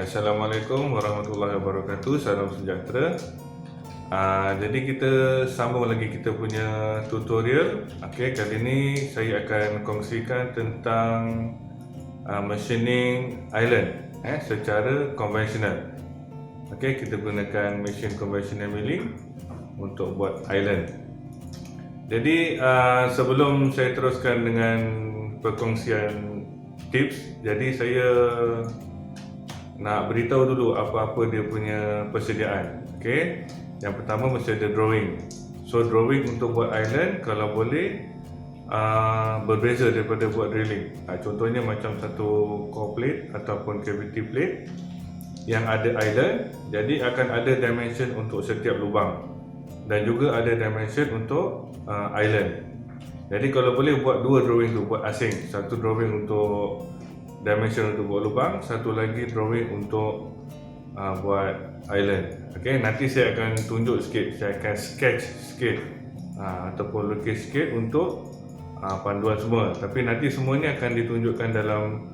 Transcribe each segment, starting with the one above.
Assalamualaikum warahmatullahi wabarakatuh. Salam sejahtera. Jadi kita sambung lagi kita punya tutorial. Okey, kali ini saya akan kongsikan tentang machining island secara konvensional. Okey, kita gunakan mesin conventional milling untuk buat island. Jadi sebelum saya teruskan dengan perkongsian tips, jadi saya nak beritahu dulu apa-apa dia punya persediaan. Okey, yang pertama mesti ada drawing. So drawing untuk buat island kalau boleh berbeza daripada buat drilling. Contohnya macam satu core plate ataupun cavity plate yang ada island, jadi akan ada dimension untuk setiap lubang dan juga ada dimension untuk island. Jadi kalau boleh buat dua drawing tu, buat asing. Satu drawing untuk dimension untuk buat lubang, satu lagi drawing untuk buat island. Okey, nanti saya akan tunjuk sikit, saya akan sketch sikit ataupun lukis sikit untuk panduan semua. Tapi nanti semua ni akan ditunjukkan dalam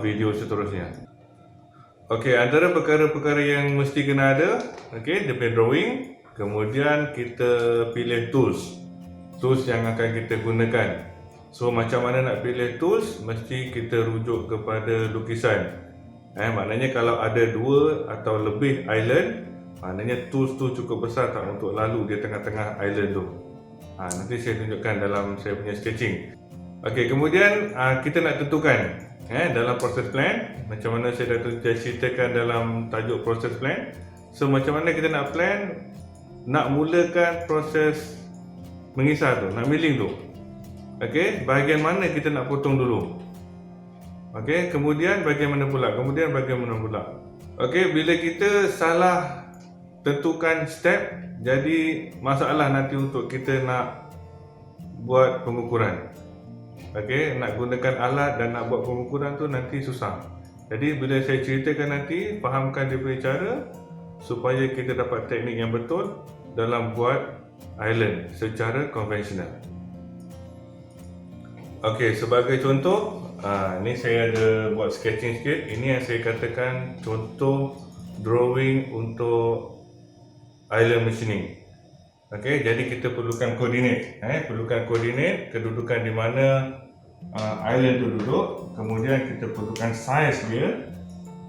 video seterusnya. Okey, antara perkara-perkara yang mesti kena ada, okey, dia punya drawing, kemudian kita pilih tools yang akan kita gunakan. So macam mana nak pilih tools, mesti kita rujuk kepada lukisan. Maknanya kalau ada dua atau lebih island, maknanya tools tu cukup besar tak untuk lalu di tengah-tengah island tu. Nanti saya tunjukkan dalam saya punya sketching. Okey, kemudian kita nak tentukan dalam process plan, macam mana saya dah ceritakan dalam tajuk process plan. So macam mana kita nak plan, nak mulakan proses mengisar tu, nak milling tu. Okey, bahagian mana kita nak potong dulu. Okey, kemudian bahagian mana pula, Okey, bila kita salah tentukan step, jadi masalah nanti untuk kita nak buat pengukuran. Okey, nak gunakan alat dan nak buat pengukuran tu nanti susah. Jadi bila saya ceritakan nanti, fahamkan dia punya cara supaya kita dapat teknik yang betul dalam buat island secara konvensional. Okey, sebagai contoh, ni saya ada buat sketching sikit. Ini yang saya katakan contoh drawing untuk island machining. Okey, jadi kita perlukan koordinat. Perlukan koordinat kedudukan di mana island tu duduk. Kemudian kita perlukan size dia.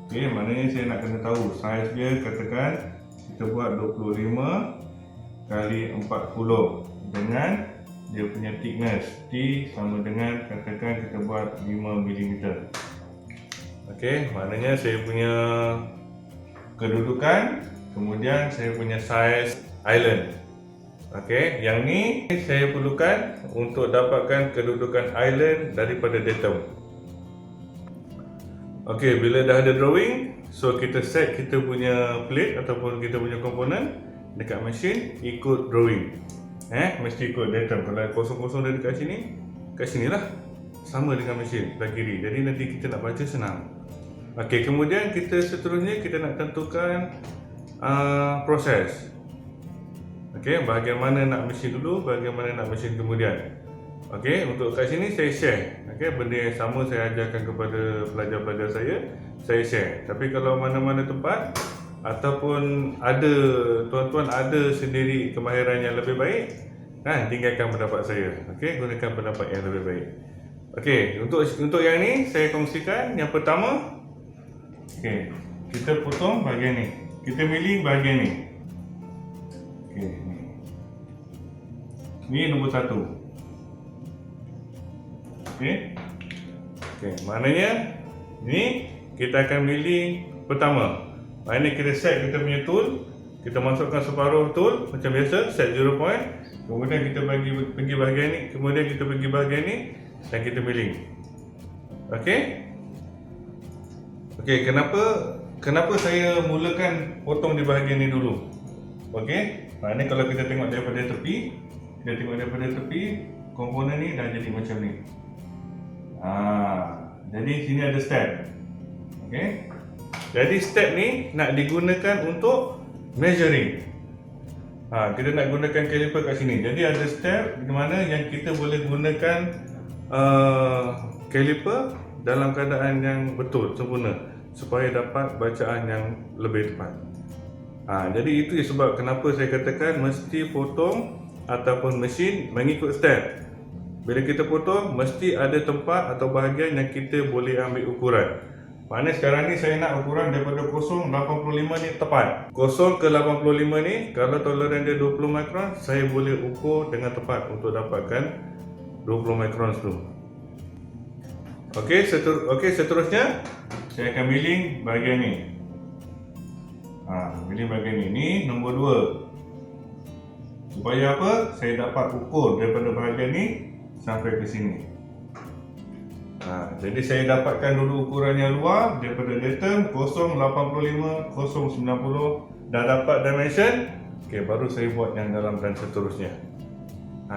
Okey, maknanya saya nak kena tahu size dia. Katakan kita buat 25 kali 40 dengan dia punya thickness T sama dengan, katakan kita buat 5 mm. Okey, maknanya saya punya kedudukan, kemudian saya punya size island. Okey, yang ni saya perlukan untuk dapatkan kedudukan island daripada datum. Okey, bila dah ada drawing, so kita set kita punya plate ataupun kita punya komponen dekat mesin ikut drawing. Mesti ikut datum. Kalau kosong-kosong dari dekat sini, kat sini lah sama dengan mesin sebelah kiri. Jadi nanti kita nak baca senang. Okey, kemudian kita seterusnya kita nak tentukan proses. Okey, bahagian mana nak mesin dulu, bahagian mana nak mesin kemudian. Okey, untuk kat sini saya share. Okey, benda yang sama saya ajarkan kepada pelajar-pelajar saya share. Tapi kalau mana-mana tempat ataupun ada tuan-tuan ada sendiri kemahiran yang lebih baik, tinggalkan pendapat saya. Okey, gunakan pendapat yang lebih baik. Okey, untuk yang ni saya kongsikan. Yang pertama, okey, kita potong bahagian ni. Kita milling bahagian ni. Okey, ni nombor 1. Okey. Okey, maknanya ni kita akan milling pertama. Ini kita set kita punya tool, kita masukkan separuh tool macam biasa, set 0 point. Kemudian kita pergi bahagian ni, kemudian kita pergi bahagian ni dan kita milling. Okey? Okey, kenapa saya mulakan potong di bahagian ni dulu? Okey? Ini kalau kita tengok daripada tepi, komponen ni dah jadi macam ni. Jadi sini ada step. Okey? Jadi step ni nak digunakan untuk measuring. Kita nak gunakan caliper kat sini. Jadi ada step di mana yang kita boleh gunakan caliper dalam keadaan yang betul, sempurna. supaya dapat bacaan yang lebih tepat. Jadi itu sebab kenapa saya katakan mesti potong ataupun mesin mengikut step. Bila kita potong, mesti ada tempat atau bahagian yang kita boleh ambil ukuran. Maknanya sekarang ni saya nak ukuran daripada 0.85 ni tepat. 0 ke 85 ni, kalau toleran dia 20 mikron, saya boleh ukur dengan tepat untuk dapatkan 20 mikron tu. Okey, seterusnya saya akan milling bahagian ni. Milling bahagian ni. Ni nombor 2. Supaya apa? Saya dapat ukur daripada bahagian ni sampai ke sini. Jadi saya dapatkan dulu ukuran yang luar daripada datum 0.85, 0.90, dah dapat dimension. Okey, baru saya buat yang dalam dan seterusnya.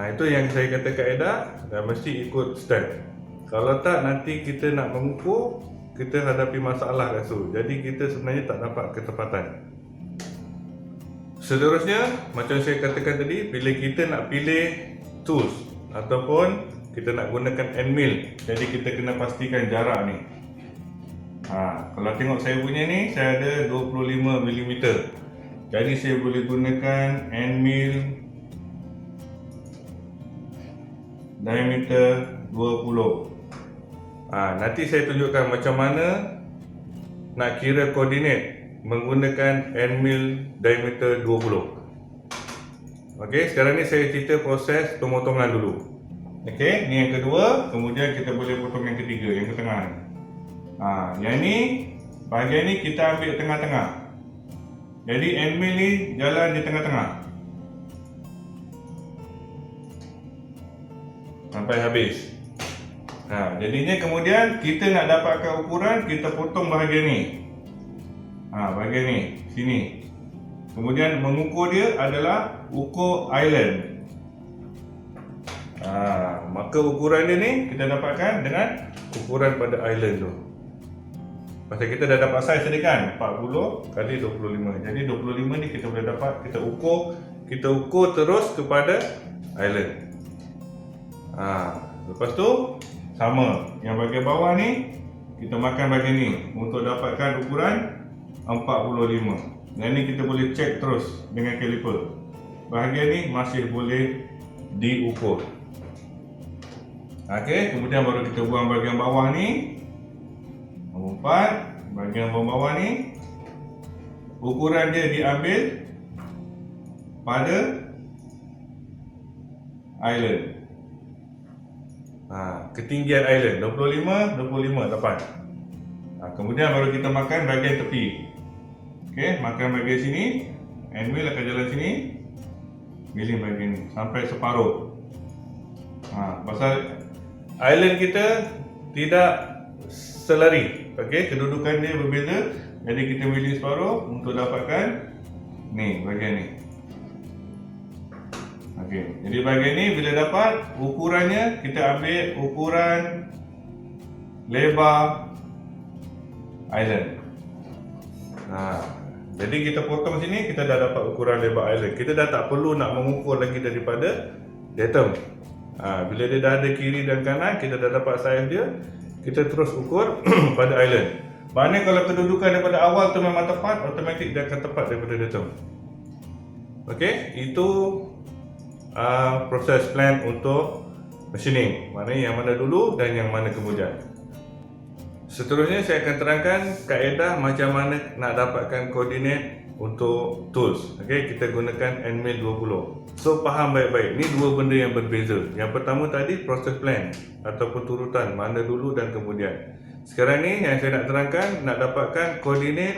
Itu yang saya kata kaedah, dan mesti ikut step. Kalau tak, nanti kita nak mengukur, kita hadapi masalah kat situ. Jadi kita sebenarnya tak dapat ketepatan. Seterusnya, macam saya katakan tadi, bila kita nak pilih tools ataupun kita nak gunakan end mill, jadi kita kena pastikan jarak ni. Kalau tengok saya punya ni, saya ada 25mm. Jadi saya boleh gunakan end mill diameter 20. Nanti saya tunjukkan macam mana nak kira koordinat menggunakan end mill diameter 20. Okey, sekarang ni saya cerita proses pemotongan dulu. Okey, ni yang kedua, kemudian kita boleh potong yang ketiga, yang ke tengah ni. Yang ni, bahagian ni kita ambil tengah-tengah. Jadi end mill ni jalan di tengah-tengah sampai habis. Jadinya kemudian kita nak dapatkan ukuran, kita potong bahagian ni. Bahagian ni, sini. Kemudian mengukur dia adalah ukur island. Maka ukuran dia ni kita dapatkan dengan ukuran pada island tu. Pasal kita dah dapat size tadi kan, 40 kali 25. Jadi 25 ni kita boleh dapat, kita ukur terus kepada island. Lepas tu sama, yang bahagian bawah ni kita makan bahagian ni untuk dapatkan ukuran 45. Yang ni kita boleh check terus dengan caliper. Bahagian ni masih boleh diukur. Okey, kemudian baru kita buang bahagian bawah ni. Nombor 4, bahagian bawah ni ukuran dia diambil pada island. Ketinggian island 25 dapat. Kemudian baru kita makan bahagian tepi. Okey, makan bahagian sini, end mill akan jalan sini, milling bahagian ni sampai separuh. Pasal island kita tidak selari, okey, kedudukan dia berbeza. Jadi kita milling separuh untuk dapatkan ni bahagian ni. Okey, jadi bahagian ni bila dapat ukurannya, kita ambil ukuran lebar island. Jadi kita potong sini, kita dah dapat ukuran lebar island. Kita dah tak perlu nak mengukur lagi daripada datum. Bila dia dah ada kiri dan kanan, kita dah dapat size dia, kita terus ukur pada island. Maknanya kalau kedudukan daripada awal tu memang tepat, automatik dia akan tepat daripada datum. Okey, itu proses plan untuk machining. Maknanya yang mana dulu dan yang mana kemudian. Seterusnya saya akan terangkan kaedah macam mana nak dapatkan koordinat untuk tools. Okey, kita gunakan end mill 20. So faham baik-baik, ni dua benda yang berbeza. Yang pertama tadi proses plan ataupun turutan mana dulu dan kemudian. Sekarang ni yang saya nak terangkan, nak dapatkan koordinat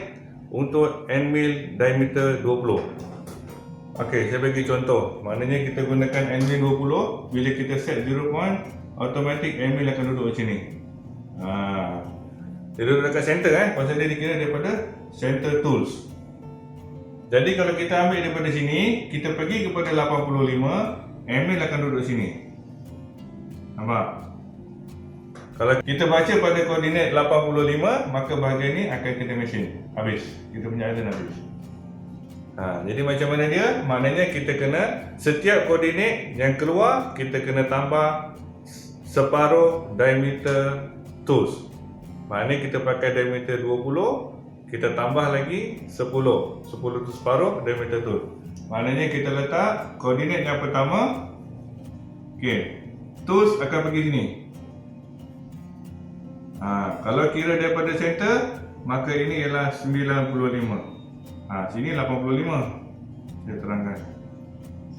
untuk end mill diameter 20. Okey, saya bagi contoh. Maknanya kita gunakan end mill 20, bila kita set 0 point, automatik end mill akan duduk macam ni. Dia duduk dekat center pasal dia dikira daripada center tools. Jadi kalau kita ambil daripada sini, kita pergi kepada 85, end mill akan duduk sini. Nampak? Kalau kita baca pada koordinat 85, maka bahagian ni akan kena mesin. Habis. Kita punya island habis. Jadi macam mana dia? Maknanya kita kena setiap koordinat yang keluar, kita kena tambah separuh diameter tools. Maknanya kita pakai diameter 20, kita tambah lagi 10. 10 tu separuh diameter tu. Maknanya kita letak koordinat yang pertama. Okey. Tools akan pergi sini. Kalau kira daripada center, maka ini ialah 95. Sini 85. Saya terangkan.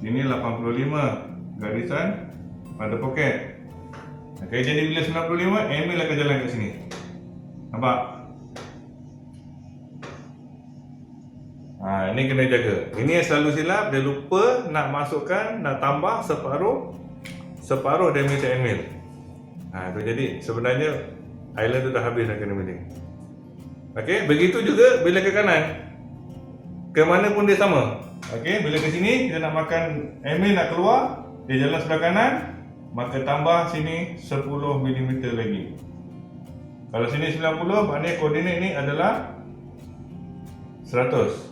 Sini 85 garisan pada poket. Okey, jadi bila 95, angle akan jalan kat sini. Nampak? Ini kena jaga. Ini yang selalu silap, dia lupa nak masukkan, nak tambah separuh diameter angle. Tu jadi sebenarnya island tu dah habis dah kena milling. Okey, begitu juga bila ke kanan. Ke mana pun dia sama. Okey, bila ke sini kita nak makan angle nak keluar, dia jalan sebelah kanan, maka tambah sini 10 mm lagi. Kalau sini 90, maknanya koordinat ni adalah 100.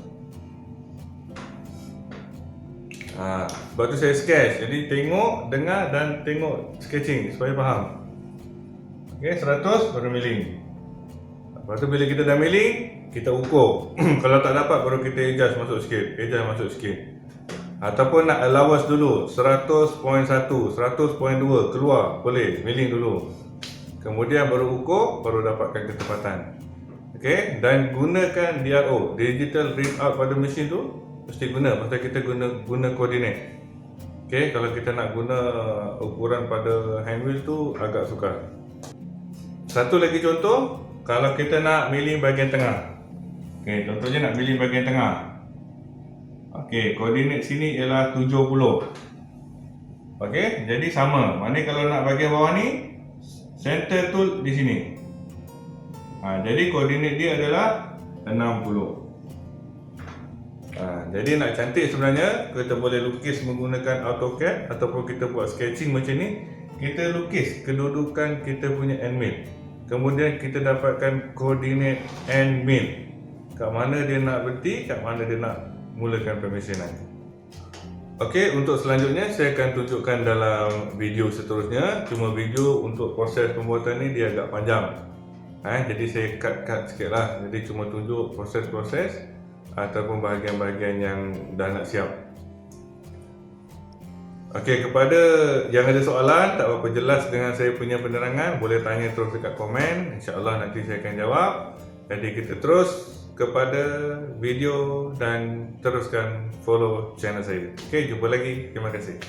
Sebab tu saya sketch. Jadi tengok, dengar dan tengok sketching supaya faham. Okey, 100 baru milling. Lepas tu bila kita dah milling, kita ukur. Kalau tak dapat baru kita adjust masuk sikit. Ataupun nak allowance dulu 100.1, 100.2 keluar, boleh milling dulu. Kemudian baru ukur, baru dapatkan ketepatan. Okey, dan gunakan DRO, digital readout pada mesin tu mesti guna, pasal kita guna koordinat. Okey, kalau kita nak guna ukuran pada hand wheel tu agak sukar. Satu lagi contoh, kalau kita nak milling bahagian tengah. Okey, contohnya nak milling bahagian tengah. Okey, koordinat sini ialah 70. Okey, jadi sama. Maknanya kalau nak bahagian bawah ni, center tool di sini. Jadi koordinat dia adalah 60. Jadi nak cantik sebenarnya, kita boleh lukis menggunakan AutoCAD ataupun kita buat sketching macam ni. Kita lukis kedudukan kita punya end mill. Kemudian kita dapatkan koordinat end mill. Kat mana dia nak berhenti, kat mana dia nak mulakan pemesinan. Okey, untuk selanjutnya saya akan tunjukkan dalam video seterusnya. Cuma video untuk proses pembuatan ni dia agak panjang. Jadi saya cut sikit lah. Jadi cuma tunjuk proses-proses ataupun bahagian-bahagian yang dah nak siap. Okey, kepada yang ada soalan tak berapa jelas dengan saya punya penerangan, boleh tanya terus dekat komen. InsyaAllah nanti saya akan jawab. Jadi kita terus kepada video dan teruskan follow channel saya. Okey, jumpa lagi. Terima kasih.